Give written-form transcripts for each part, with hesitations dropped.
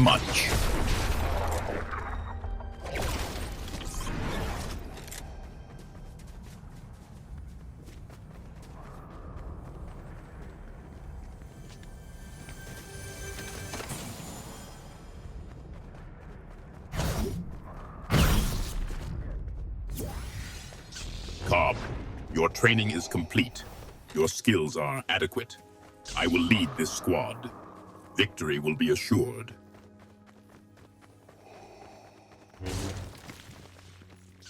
much. Cobb, your training is complete. Your skills are adequate. I will lead this squad. Victory will be assured.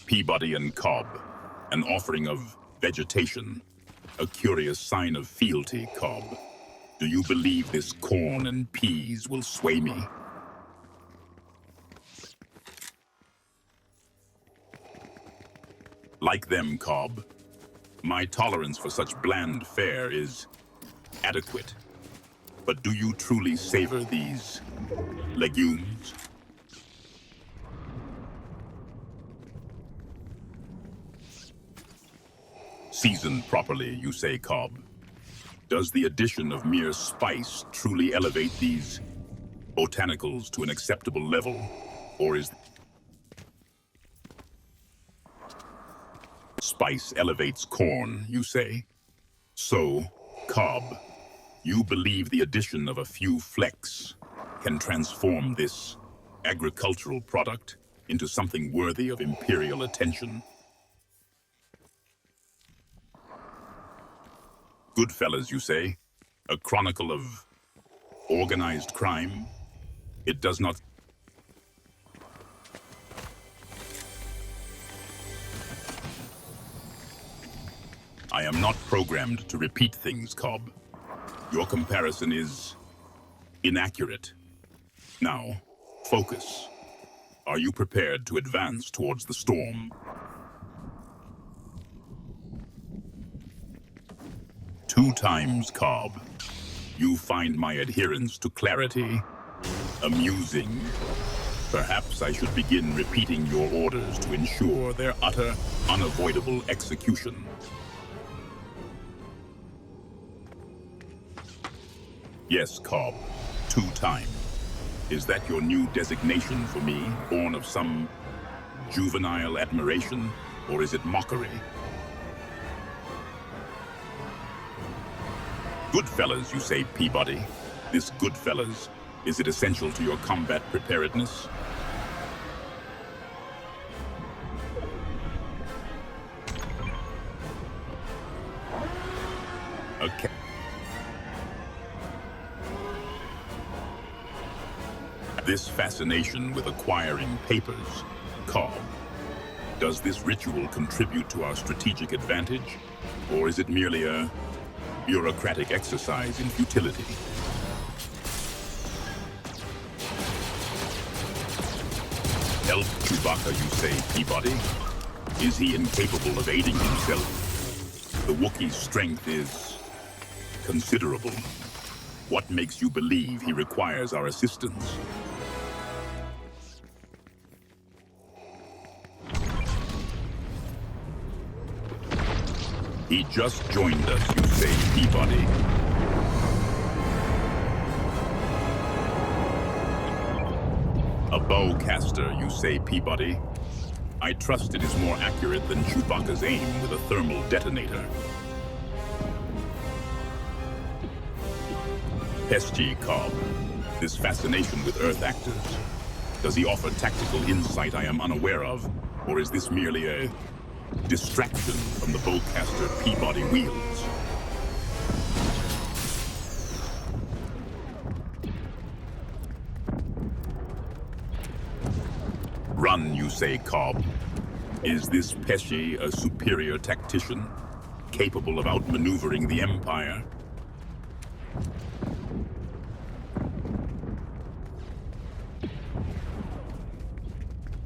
Peabody and Cobb, an offering of vegetation. A curious sign of fealty, Cobb. Do you believe this corn and peas will sway me? Like them, Cobb, my tolerance for such bland fare is adequate. But do you truly savor these legumes? Seasoned properly, you say, Cobb. Does the addition of mere spice truly elevate these botanicals to an acceptable level? Or is spice elevates corn, you say? So, Cobb, you believe the addition of a few flecks can transform this agricultural product into something worthy of imperial attention? Goodfellas, you say? A chronicle of organized crime? It does not... I am not programmed to repeat things, Cobb. Your comparison is inaccurate. Now, focus. Are you prepared to advance towards the storm? 2 times, Cobb. You find my adherence to clarity amusing. Perhaps I should begin repeating your orders to ensure their utter, unavoidable execution. Yes, Cobb. 2 times. Is that your new designation for me, born of some juvenile admiration, or is it mockery? Goodfellas, you say, Peabody. This Goodfellas, is it essential to your combat preparedness? Okay. This fascination with acquiring papers, Cobb, does this ritual contribute to our strategic advantage, or is it merely a bureaucratic exercise in futility? Help Chewbacca, you say, Peabody? Is he incapable of aiding himself? The Wookiee's strength is considerable. What makes you believe he requires our assistance? He just joined us, you say, Peabody. A bowcaster, you say, Peabody. I trust it is more accurate than Chewbacca's aim with a thermal detonator. SG Cobb, this fascination with Earth actors. Does he offer tactical insight I am unaware of, or is this merely a distraction from the bowcaster Peabody wields? Run, you say, Cobb. Is this Pesci a superior tactician, capable of outmaneuvering the Empire?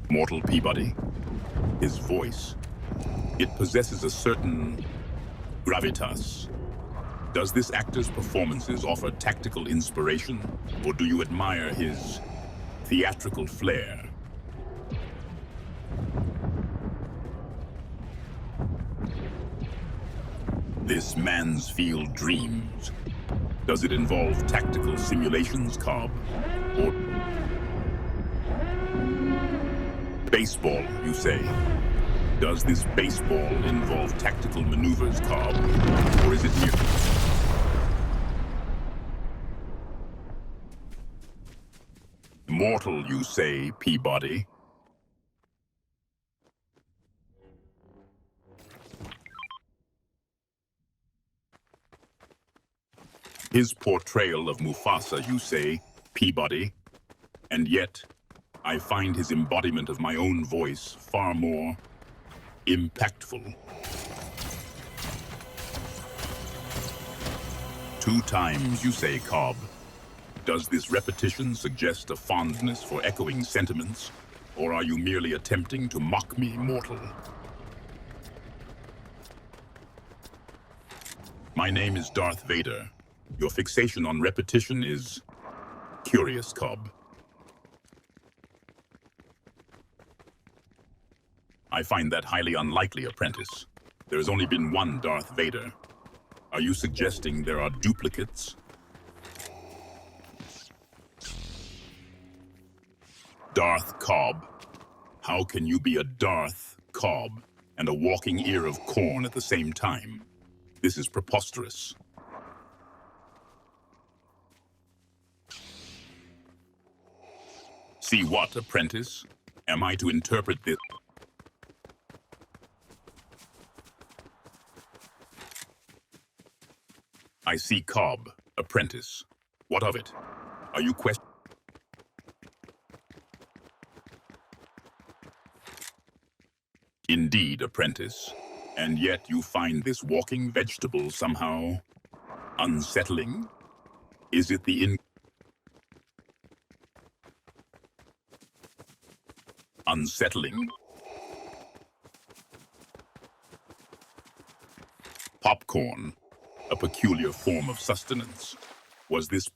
Mortal Peabody, his voice, it possesses a certain gravitas. Does this actor's performances offer tactical inspiration, or do you admire his theatrical flair? This Mansfield dreams. Does it involve tactical simulations, Cobb? Or Baseball, you say? Does this baseball involve tactical maneuvers, Cobb? Or is it mere... Mortal, you say, Peabody? His portrayal of Mufasa, you say, Peabody? And yet, I find his embodiment of my own voice far more impactful. 2 times, you say, Cobb. Does this repetition suggest a fondness for echoing sentiments, or are you merely attempting to mock me, mortal? My name is Darth Vader. Your fixation on repetition is curious, Cobb. I find that highly unlikely, apprentice. There has only been one Darth Vader. Are you suggesting there are duplicates? Darth Cobb. How can you be a Darth Cobb and a walking ear of corn at the same time? This is preposterous. See what, apprentice? Am I to interpret this? I see Cobb, apprentice. What of it? Are you questioning? Indeed, apprentice. And yet you find this walking vegetable somehow unsettling? Is it the unsettling? Popcorn, a peculiar form of sustenance. Was this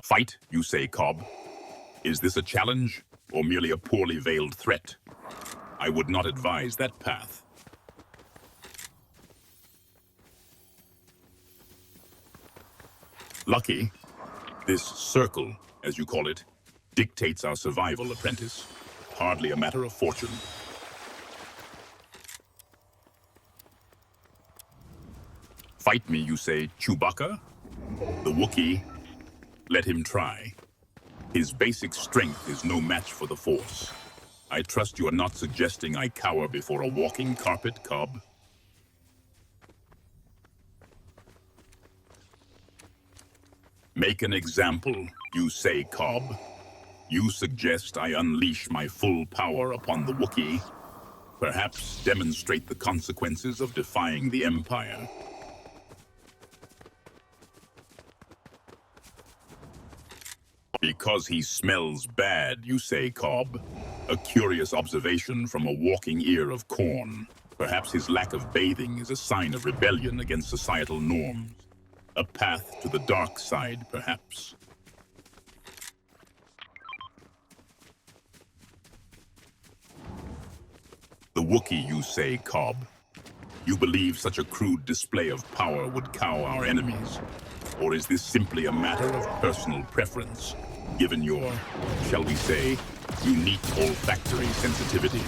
fight, you say, Cobb? Is this a challenge, or merely a poorly veiled threat? I would not advise that path. Lucky, this circle, as you call it, dictates our survival, apprentice. Hardly a matter of fortune. Fight me, you say, Chewbacca? The Wookiee? Let him try. His basic strength is no match for the Force. I trust you are not suggesting I cower before a walking carpet, Cobb. Make an example, you say, Cobb. You suggest I unleash my full power upon the Wookiee. Perhaps demonstrate the consequences of defying the Empire. Because he smells bad, you say, Cobb. A curious observation from a walking ear of corn. Perhaps his lack of bathing is a sign of rebellion against societal norms. A path to the dark side, perhaps. The Wookiee, you say, Cobb. You believe such a crude display of power would cow our enemies? Or is this simply a matter of personal preference, given your, shall we say, unique olfactory sensitivities?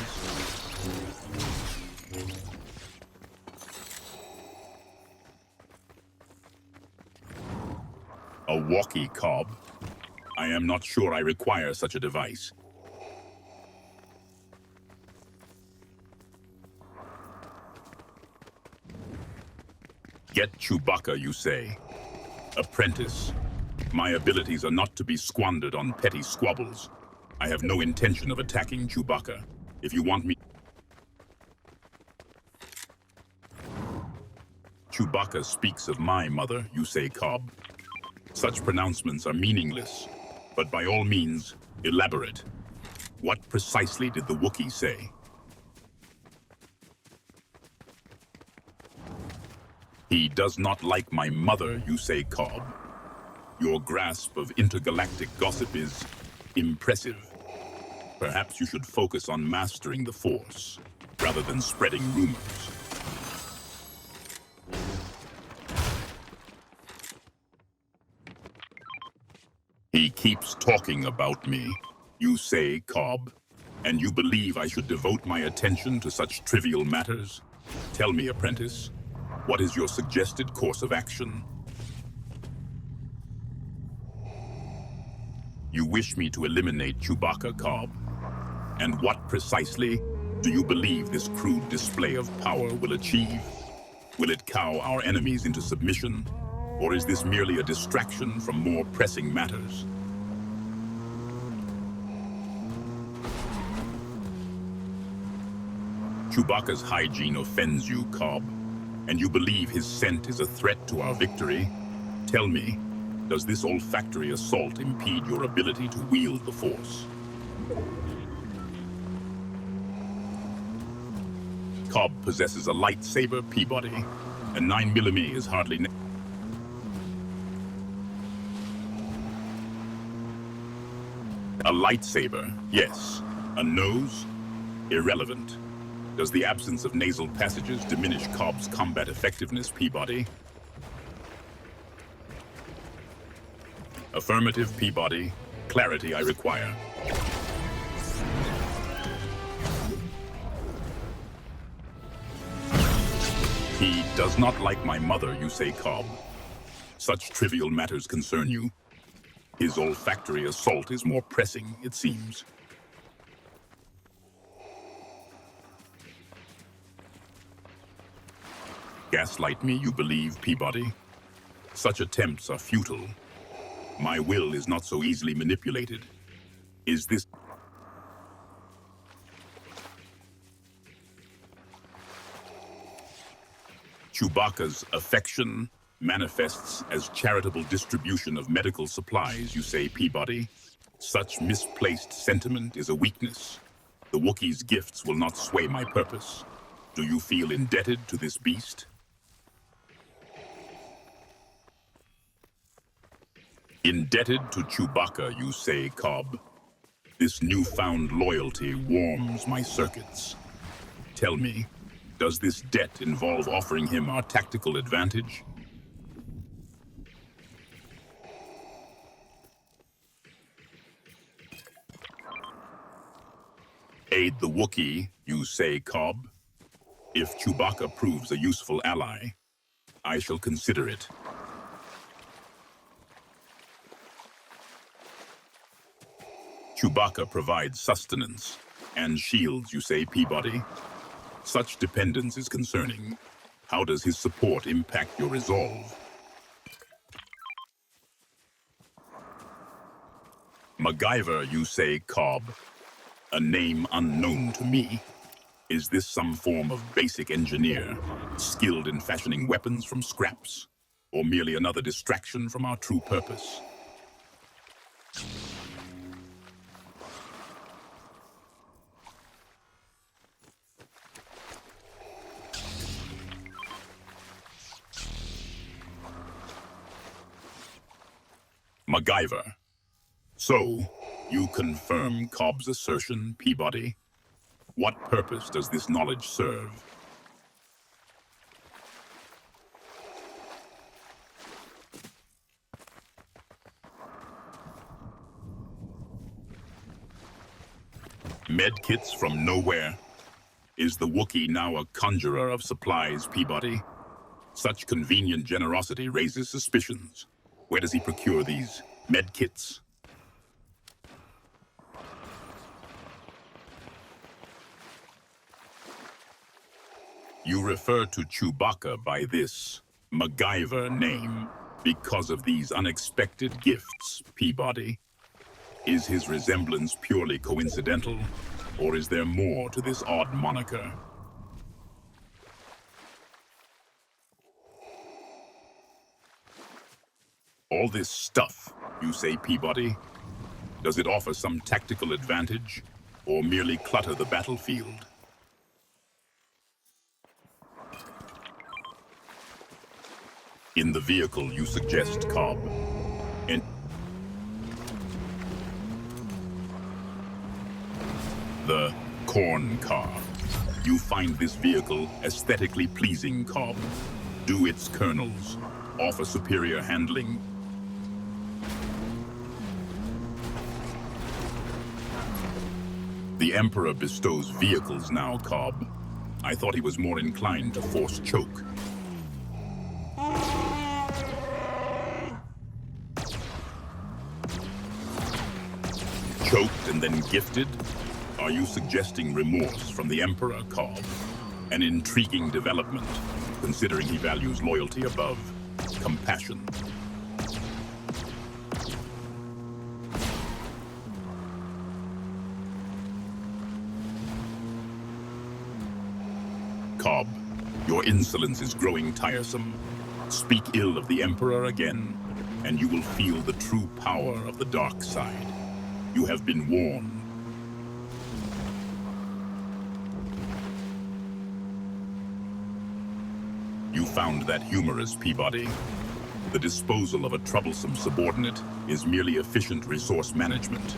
A walkie, Cobb? I am not sure I require such a device. Get Chewbacca, you say. Apprentice, my abilities are not to be squandered on petty squabbles. I have no intention of attacking Chewbacca. If you want me... Chewbacca speaks of my mother, you say, Cobb. Such pronouncements are meaningless, but by all means, elaborate. What precisely did the Wookiee say? He does not like my mother, you say, Cobb. Your grasp of intergalactic gossip is impressive. Perhaps you should focus on mastering the Force, rather than spreading rumors. He keeps talking about me, you say, Cobb, and you believe I should devote my attention to such trivial matters? Tell me, apprentice, what is your suggested course of action? You wish me to eliminate Chewbacca, Cobb? And what precisely do you believe this crude display of power will achieve? Will it cow our enemies into submission? Or is this merely a distraction from more pressing matters? Chewbacca's hygiene offends you, Cobb, and you believe his scent is a threat to our victory. Tell me, does this olfactory assault impede your ability to wield the Force? Cobb possesses a lightsaber, Peabody, and 9mm is hardly a lightsaber, yes. A nose? Irrelevant. Does the absence of nasal passages diminish Cobb's combat effectiveness, Peabody? Affirmative, Peabody. Clarity I require. He does not like my mother, you say, Cobb. Such trivial matters concern you. His olfactory assault is more pressing, it seems. Gaslight me, you believe, Peabody? Such attempts are futile. My will is not so easily manipulated. Is this... Chewbacca's affection manifests as charitable distribution of medical supplies, you say, Peabody? Such misplaced sentiment is a weakness. The Wookiee's gifts will not sway my purpose. Do you feel indebted to this beast? Indebted to Chewbacca, you say, Cobb. This newfound loyalty warms my circuits. Tell me, does this debt involve offering him our tactical advantage? Aid the Wookiee, you say, Cobb. If Chewbacca proves a useful ally, I shall consider it. Chewbacca provides sustenance and shields, you say, Peabody. Such dependence is concerning. How does his support impact your resolve? MacGyver, you say, Cobb. A name unknown to me. Is this some form of basic engineer, skilled in fashioning weapons from scraps, or merely another distraction from our true purpose? MacGyver. So, you confirm Cobb's assertion, Peabody? What purpose does this knowledge serve? Medkits from nowhere? Is the Wookiee now a conjurer of supplies, Peabody? Such convenient generosity raises suspicions. Where does he procure these medkits? You refer to Chewbacca by this MacGyver name because of these unexpected gifts, Peabody. Is his resemblance purely coincidental, or is there more to this odd moniker? All this stuff, you say, Peabody, does it offer some tactical advantage, or merely clutter the battlefield? In the vehicle you suggest, Cobb. The corn car. You find this vehicle aesthetically pleasing, Cobb. Do its kernels offer superior handling? The Emperor bestows vehicles now, Cobb. I thought he was more inclined to force choke. Choked and then gifted? Are you suggesting remorse from the Emperor, Cobb? An intriguing development, considering he values loyalty above compassion. Cobb, your insolence is growing tiresome. Speak ill of the Emperor again, and you will feel the true power of the dark side. You have been warned. You found that humorous, Peabody. The disposal of a troublesome subordinate is merely efficient resource management.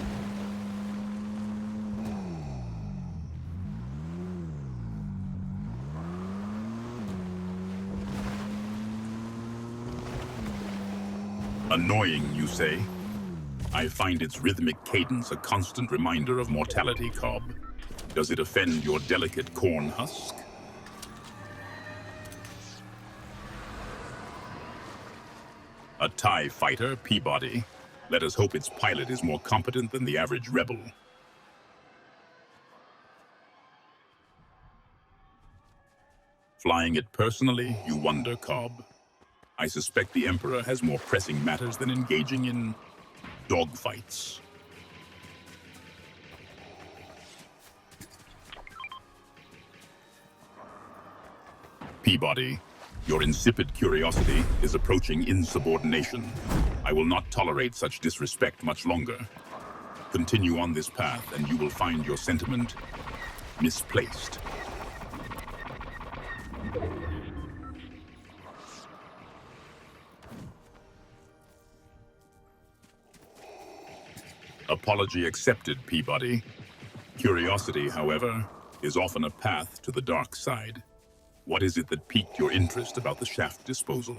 Annoying, you say? I find its rhythmic cadence a constant reminder of mortality, Cobb. Does it offend your delicate corn husk? A TIE fighter, Peabody. Let us hope its pilot is more competent than the average rebel. Flying it personally, you wonder, Cobb. I suspect the Emperor has more pressing matters than engaging in dogfights. Peabody, your insipid curiosity is approaching insubordination. I will not tolerate such disrespect much longer. Continue on this path and you will find your sentiment misplaced. Apology accepted, Peabody. Curiosity, however, is often a path to the dark side. What is it that piqued your interest about the shaft disposal?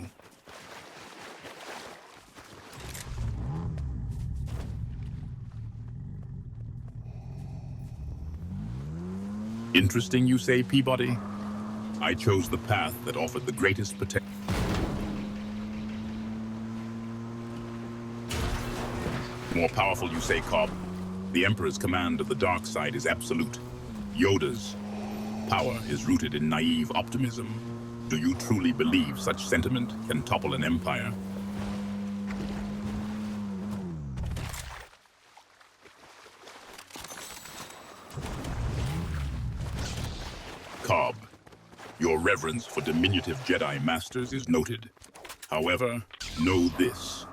Interesting, you say, Peabody? I chose the path that offered the greatest potential. More powerful, you say, Cobb. The Emperor's command of the dark side is absolute. Yoda's power is rooted in naive optimism. Do you truly believe such sentiment can topple an empire? Cobb, your reverence for diminutive Jedi Masters is noted. However, know this.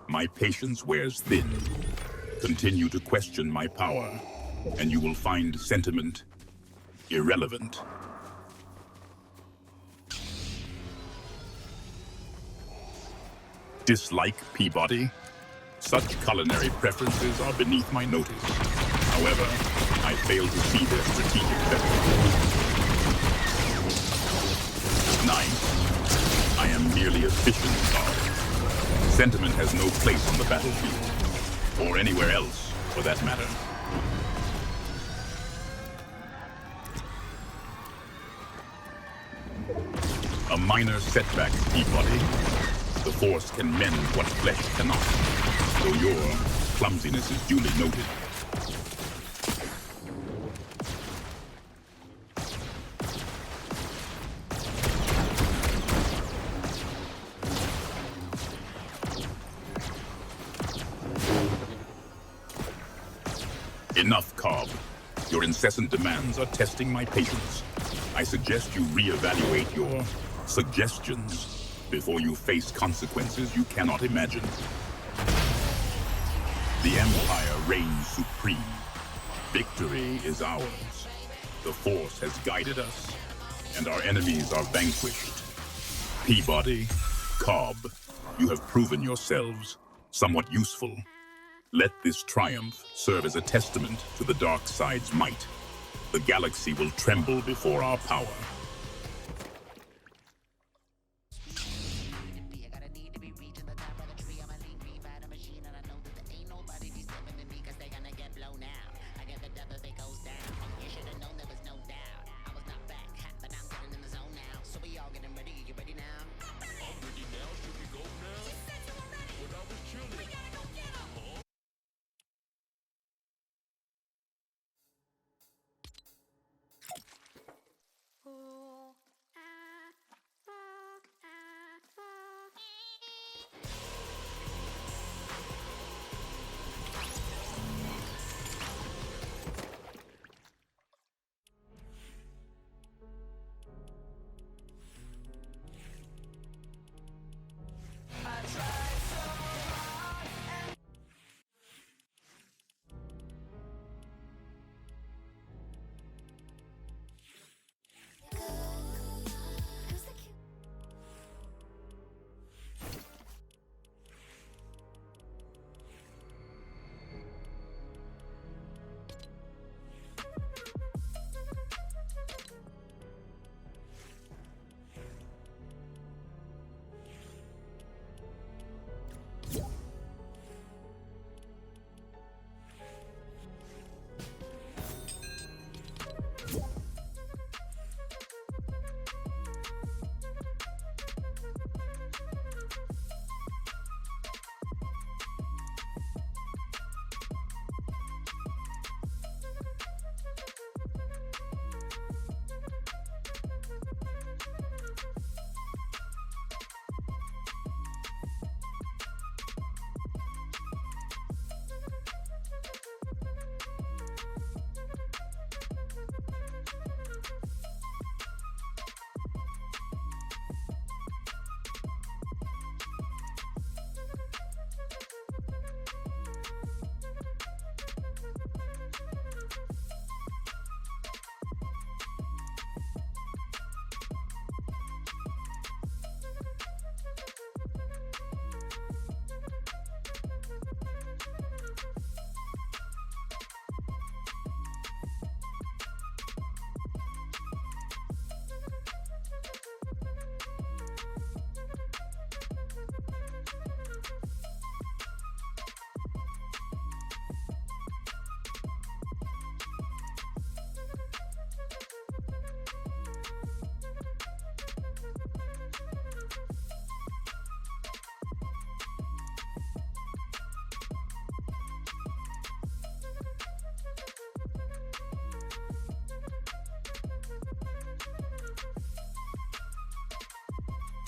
My patience wears thin. Continue to question my power, and you will find sentiment irrelevant. Dislike, Peabody? Such culinary preferences are beneath my notice. However, I fail to see their strategic benefit. Nice. I am merely efficient, Darth. Sentiment has no place on the battlefield, or anywhere else, for that matter. A minor setback, Peabody. The Force can mend what flesh cannot, though your clumsiness is duly noted. Enough, Cobb. Your incessant demands are testing my patience. I suggest you reevaluate your suggestions before you face consequences you cannot imagine. The Empire reigns supreme. Victory is ours. The Force has guided us, and our enemies are vanquished. Peabody, Cobb, you have proven yourselves somewhat useful. Let this triumph serve as a testament to the dark side's might. The galaxy will tremble before our power.